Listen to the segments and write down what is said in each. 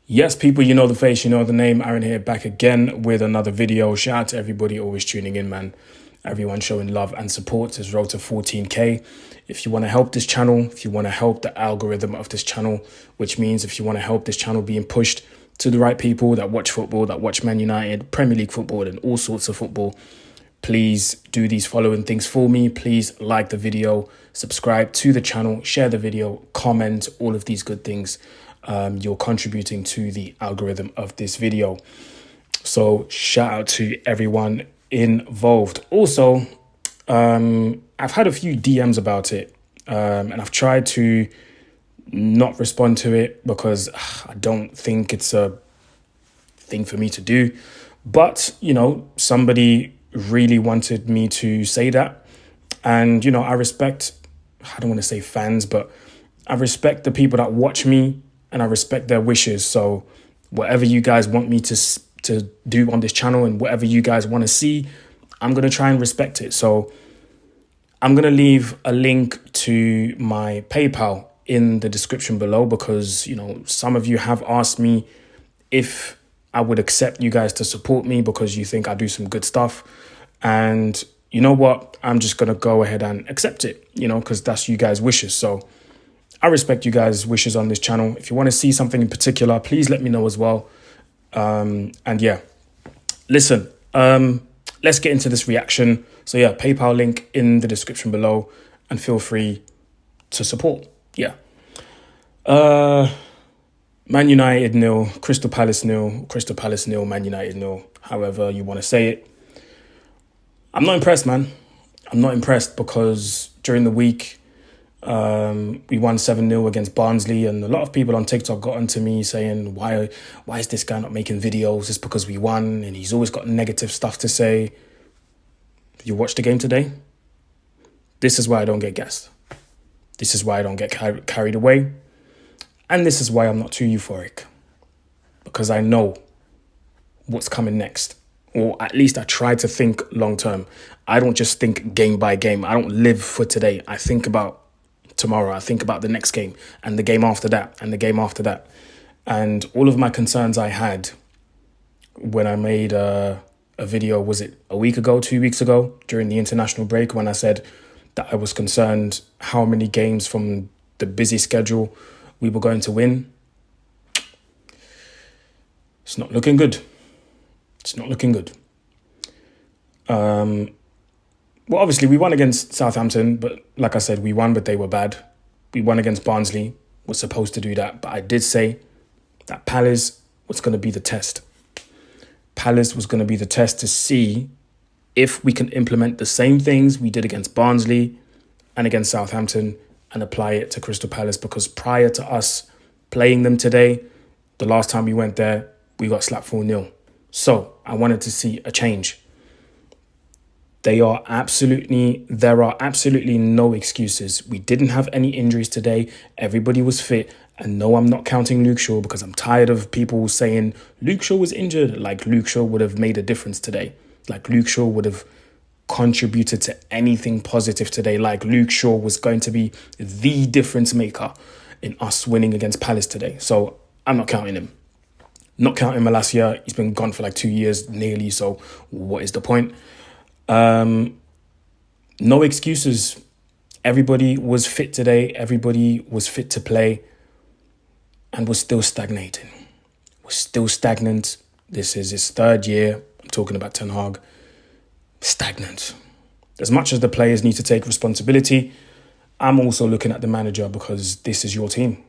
Yes, people, you know the face, you know the name. Aaron here, back again with another video. Shout out to everybody always tuning in, man. Everyone showing love and support. This road to 14K. If you want to help this channel, if you want to help the algorithm of this channel, which means if you want to help this channel being pushed to the right people that watch football, that watch Man United, Premier League football and all sorts of football, please do these following things for me. Please like the video, subscribe to the channel, share the video, comment, all of these good things. You're contributing to the algorithm of this video. So shout out to everyone involved. Also, I've had a few DMs about it, and I've tried to not respond to it because I don't think it's a thing for me to do. But, you know, somebody really wanted me to say that. And, you know, I respect, I don't want to say fans, but I respect the people that watch me and I respect their wishes. So whatever you guys want me to do on this channel and whatever you guys want to see, I'm going to try and respect it. So I'm going to leave a link to my PayPal in the description below because, you know, some of you have asked me if I would accept you guys to support me because you think I do some good stuff. And you know what? I'm just going to go ahead and accept it, you know, because that's you guys' wishes. So I respect you guys' wishes on this channel. If you want to see something in particular, please let me know as well. And yeah, listen, let's get into this reaction. So yeah, PayPal link in the description below and feel free to support. Yeah. Man United 0, Crystal Palace 0, Crystal Palace 0, Man United 0, however you want to say it. I'm not impressed, man. I'm not impressed because during the week, we won 7-0 against Barnsley, and a lot of people on TikTok got onto me saying, why is this guy not making videos? It's because we won, and he's always got negative stuff to say. You watched the game today? This is why I don't get gassed. This is why I don't get carried away. And this is why I'm not too euphoric. Because I know what's coming next. Or at least I try to think long term. I don't just think game by game. I don't live for today. I think about tomorrow. I think about the next game and the game after that and the game after that. And all of my concerns I had when I made a video, was it a week ago, 2 weeks ago, during the international break, when I said that I was concerned how many games from the busy schedule we were going to win. It's not looking good. It's not looking good. Well, obviously, we won against Southampton, but like I said, we won, but they were bad. We won against Barnsley. We're supposed to do that. But I did say that Palace was going to be the test. Palace was going to be the test to see if we can implement the same things we did against Barnsley and against Southampton and apply it to Crystal Palace. Because prior to us playing them today, the last time we went there, we got slapped 4-0. So I wanted to see a change. There are absolutely no excuses. We didn't have any injuries today. Everybody was fit. And no, I'm not counting Luke Shaw because I'm tired of people saying Luke Shaw was injured. Like Luke Shaw would have made a difference today. Like Luke Shaw would have contributed to anything positive today. Like Luke Shaw was going to be the difference maker in us winning against Palace today. So I'm not counting him. Not counting Malacia. He's been gone for like 2 years nearly. So what is the point? No excuses. Everybody was fit today. Everybody was fit to play. And we're still stagnating. We're still stagnant. This is his third year. I'm talking about Ten Hag. Stagnant. As much as the players need to take responsibility, I'm also looking at the manager because this is your team.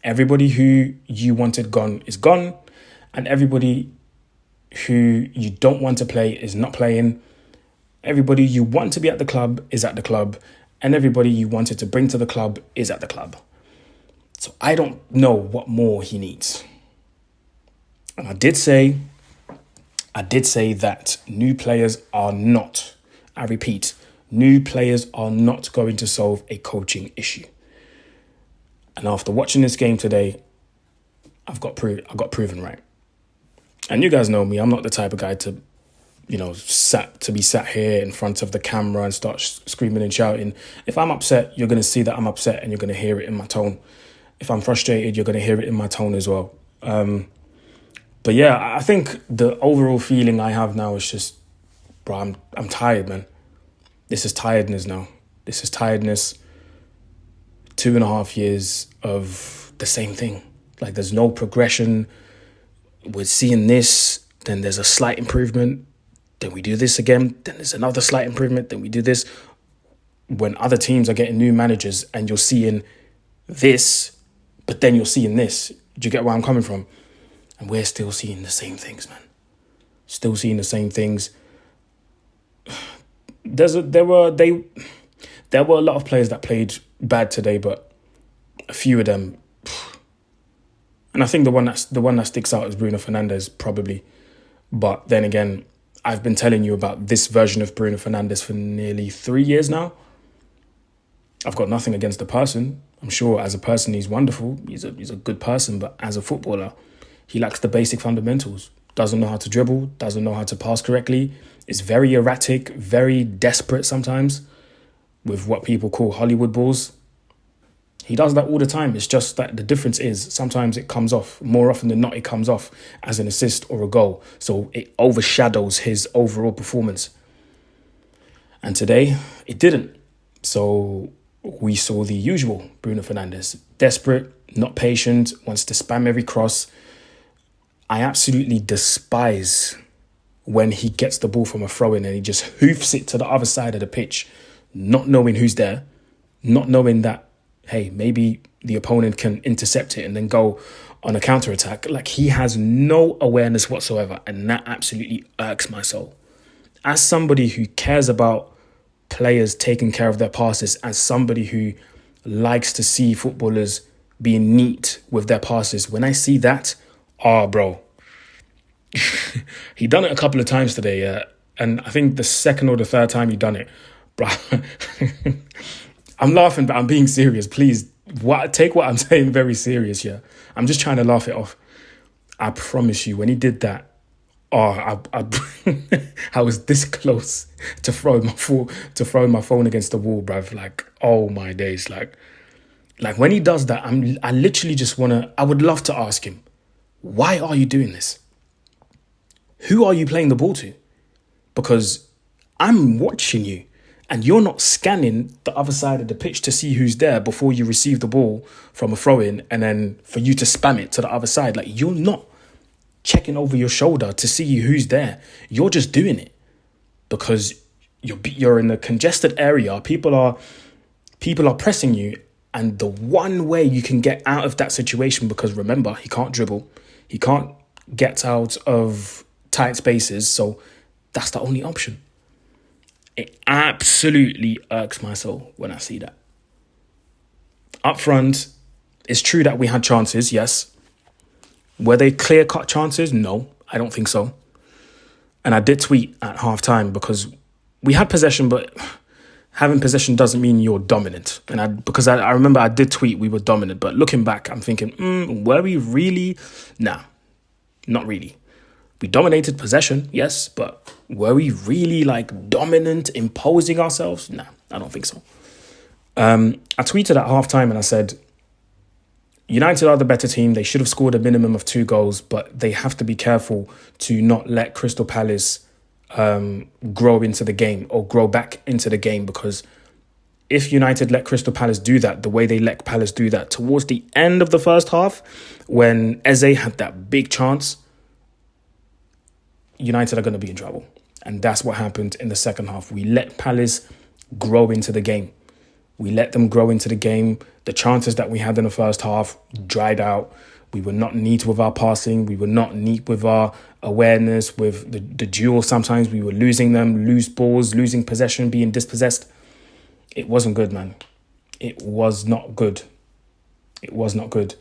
Everybody who you wanted gone is gone. And everybody who you don't want to play is not playing. Everybody you want to be at the club is at the club. And everybody you wanted to bring to the club is at the club. So I don't know what more he needs. And I did say that new players are not, I repeat, new players are not going to solve a coaching issue. And after watching this game today, I got proven right. And you guys know me, I'm not the type of guy to, be sat here in front of the camera and start screaming and shouting. If I'm upset, you're going to see that I'm upset and you're going to hear it in my tone. If I'm frustrated, you're going to hear it in my tone as well. But yeah, I think the overall feeling I have now is just, bro, I'm tired, man. This is tiredness now. This is tiredness. 2.5 years of the same thing. Like, there's no progression. We're seeing this, then there's a slight improvement. Then we do this again. Then there's another slight improvement. Then we do this. When other teams are getting new managers and you're seeing this, but then you're seeing this. Do you get where I'm coming from? And we're still seeing the same things, man. Still seeing the same things. There were a lot of players that played bad today, but a few of them, and I think the one that sticks out is Bruno Fernandez, probably. But then again, I've been telling you about this version of Bruno Fernandez for nearly 3 years now. I've got nothing against the person. I'm sure as a person he's wonderful. He's a good person, but as a footballer, he lacks the basic fundamentals. Doesn't know how to dribble, doesn't know how to pass correctly, is very erratic, very desperate sometimes with what people call Hollywood balls. He does that all the time. It's just that the difference is sometimes it comes off. More often than not, it comes off as an assist or a goal. So it overshadows his overall performance. And today, it didn't. So we saw the usual Bruno Fernandes. Desperate, not patient, wants to spam every cross. I absolutely despise when he gets the ball from a throw-in and he just hoofs it to the other side of the pitch, not knowing who's there, not knowing that, hey, maybe the opponent can intercept it and then go on a counter-attack. Like, he has no awareness whatsoever, and that absolutely irks my soul. As somebody who cares about players taking care of their passes, as somebody who likes to see footballers being neat with their passes, when I see that, bro. He done it a couple of times today, yeah. And I think the second or the third time he done it, bro. I'm laughing, but I'm being serious. Please, take what I'm saying very serious, yeah. I'm just trying to laugh it off. I promise you, when he did that, I was this close to throwing my phone against the wall, bruv. Like, oh my days, like when he does that, I literally just I would love to ask him, why are you doing this? Who are you playing the ball to? Because I'm watching you and you're not scanning the other side of the pitch to see who's there before you receive the ball from a throw-in and then for you to spam it to the other side. Like, you're not checking over your shoulder to see who's there. You're just doing it because you're in a congested area. People are pressing you, and the one way you can get out of that situation, because remember, he can't dribble, he can't get out of tight spaces, so that's the only option. It absolutely irks my soul when I see that. Up front, it's true that we had chances, yes. Were they clear-cut chances? No, I don't think so. And I did tweet at halftime because we had possession, but having possession doesn't mean you're dominant. And I remember I did tweet we were dominant, but looking back, I'm thinking, were we really? Nah, not really. We dominated possession, yes, but were we really like dominant, imposing ourselves? Nah, I don't think so. I tweeted at halftime and I said, United are the better team. They should have scored a minimum of 2 goals, but they have to be careful to not let Crystal Palace grow into the game or grow back into the game, because if United let Crystal Palace do that, the way they let Palace do that towards the end of the first half, when Eze had that big chance, United are going to be in trouble. And that's what happened in the second half. We let Palace grow into the game. We let them grow into the game. The chances that we had in the first half dried out. We were not neat with our passing. We were not neat with our awareness, with the duel. Sometimes we were losing them, loose balls, losing possession, being dispossessed. It wasn't good, man. It was not good. It was not good.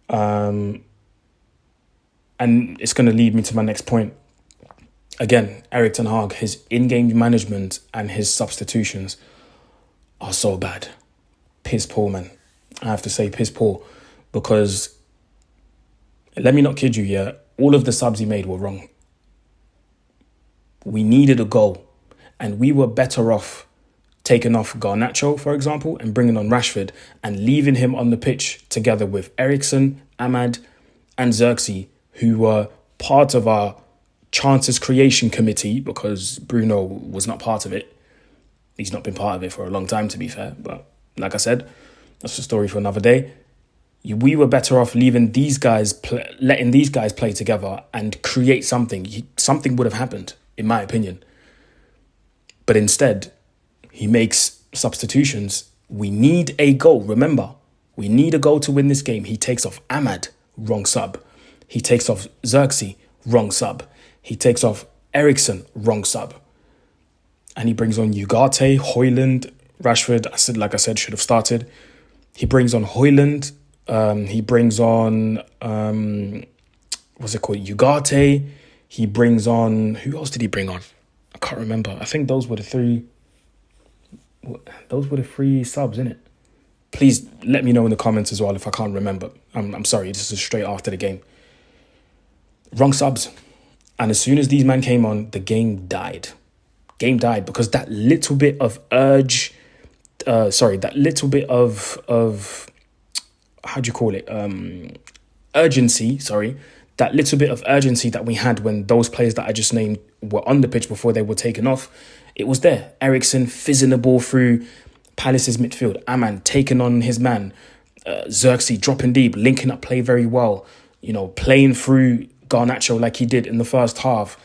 And it's going to lead me to my next point. Again, Erik ten Hag, his in-game management and his substitutions are so bad. Piss poor, man. I have to say piss poor, because let me not kid you, yeah. all of the subs he made were wrong. We needed a goal, and we were better off taking off Garnacho, for example, and bringing on Rashford and leaving him on the pitch together with Eriksen, Ahmad, and Xerxes, who were part of our chances creation committee, because Bruno was not part of it. He's not been part of it for a long time, to be fair. But like I said, that's a story for another day. We were better off leaving these guys, letting these guys play together and create something. Something would have happened, in my opinion. But instead, he makes substitutions. We need a goal. Remember, we need a goal to win this game. He takes off Ahmad, wrong sub. He takes off Xerxes, wrong sub. He takes off Eriksen, wrong sub. And he brings on Ugarte, Højlund, Rashford. Like I said, should have started. He brings on Højlund. He brings on, what's it called? Ugarte. He brings on, who else did he bring on? I can't remember. I think those were the three subs, innit? Please let me know in the comments as well if I can't remember. I'm sorry, this is straight after the game. Wrong subs. And as soon as these men came on, the game died. Game died because that little bit of urge, that little bit of how do you call it? Urgency, that little bit of urgency that we had when those players that I just named were on the pitch before they were taken off, it was there. Eriksen fizzing the ball through Palace's midfield. Ahmad taking on his man. Xerxes dropping deep, linking up play very well. Playing through Garnacho like he did in the first half.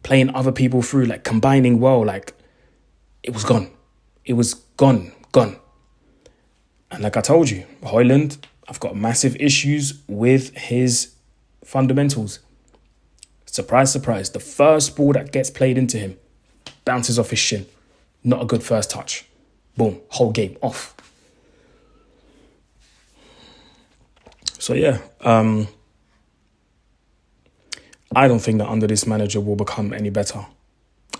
Playing other people through, like combining well. Like, it was gone. It was gone. And like I told you, Højlund, I've got massive issues with his fundamentals. Surprise, surprise. The first ball that gets played into him bounces off his shin. Not a good first touch. Boom, whole game off. So yeah, I don't think that under this manager will become any better.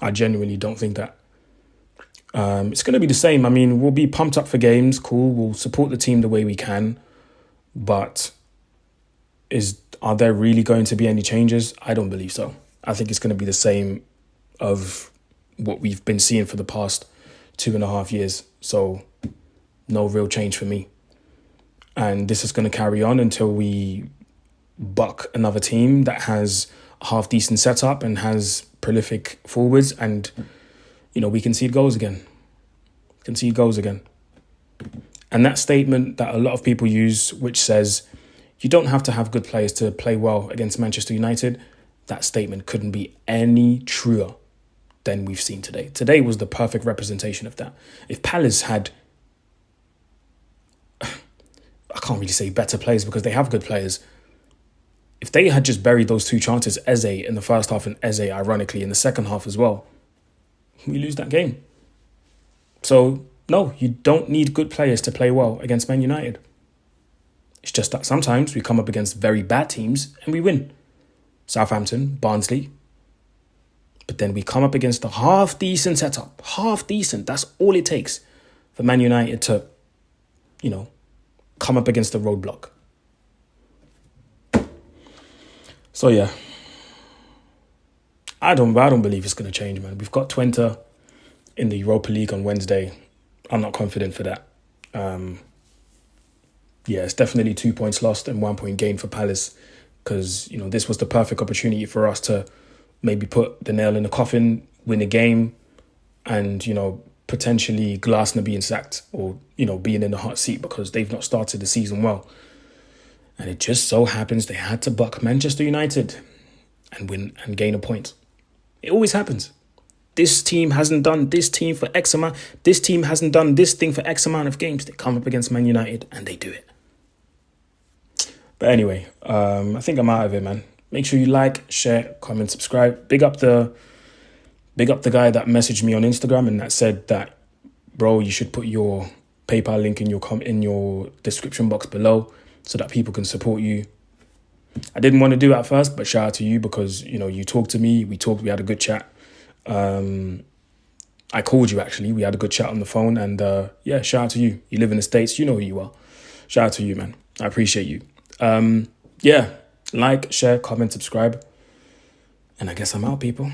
I genuinely don't think that. It's going to be the same. I mean, we'll be pumped up for games. Cool. We'll support the team the way we can. But are there really going to be any changes? I don't believe so. I think it's going to be the same of what we've been seeing for the past 2.5 years. So no real change for me. And this is going to carry on until we buck another team that has a half-decent setup and has prolific forwards and, we concede goals again. And that statement that a lot of people use, which says, you don't have to have good players to play well against Manchester United, that statement couldn't be any truer than we've seen today. Today was the perfect representation of that. If Palace had, I can't really say better players because they have good players. If they had just buried those two chances, Eze in the first half and Eze, ironically, in the second half as well, we lose that game. So, no, you don't need good players to play well against Man United. It's just that sometimes we come up against very bad teams and we win. Southampton, Barnsley. But then we come up against a half-decent setup. Half-decent. That's all it takes for Man United to, come up against the roadblock. So, yeah. I don't believe it's going to change, man. We've got Twente in the Europa League on Wednesday. I'm not confident for that. It's definitely 2 points lost and 1 point gained for Palace because, this was the perfect opportunity for us to maybe put the nail in the coffin, win a game and, potentially Glasner being sacked or, being in the hot seat because they've not started the season well. And it just so happens they had to buck Manchester United and win and gain a point. It always happens. This team hasn't done this team for X amount. This team hasn't done this thing for X amount of games. They come up against Man United and they do it. But anyway, I think I'm out of it, man. Make sure you like, share, comment, subscribe. Big up the guy that messaged me on Instagram and that said that, bro, you should put your PayPal link in your description box below so that people can support you. I didn't want to do it at first, but shout out to you because, you talked to me. We had a good chat. I called you, actually. We had a good chat on the phone. And, shout out to you. You live in the States. You know who you are. Shout out to you, man. I appreciate you. Like, share, comment, subscribe. And I guess I'm out, people.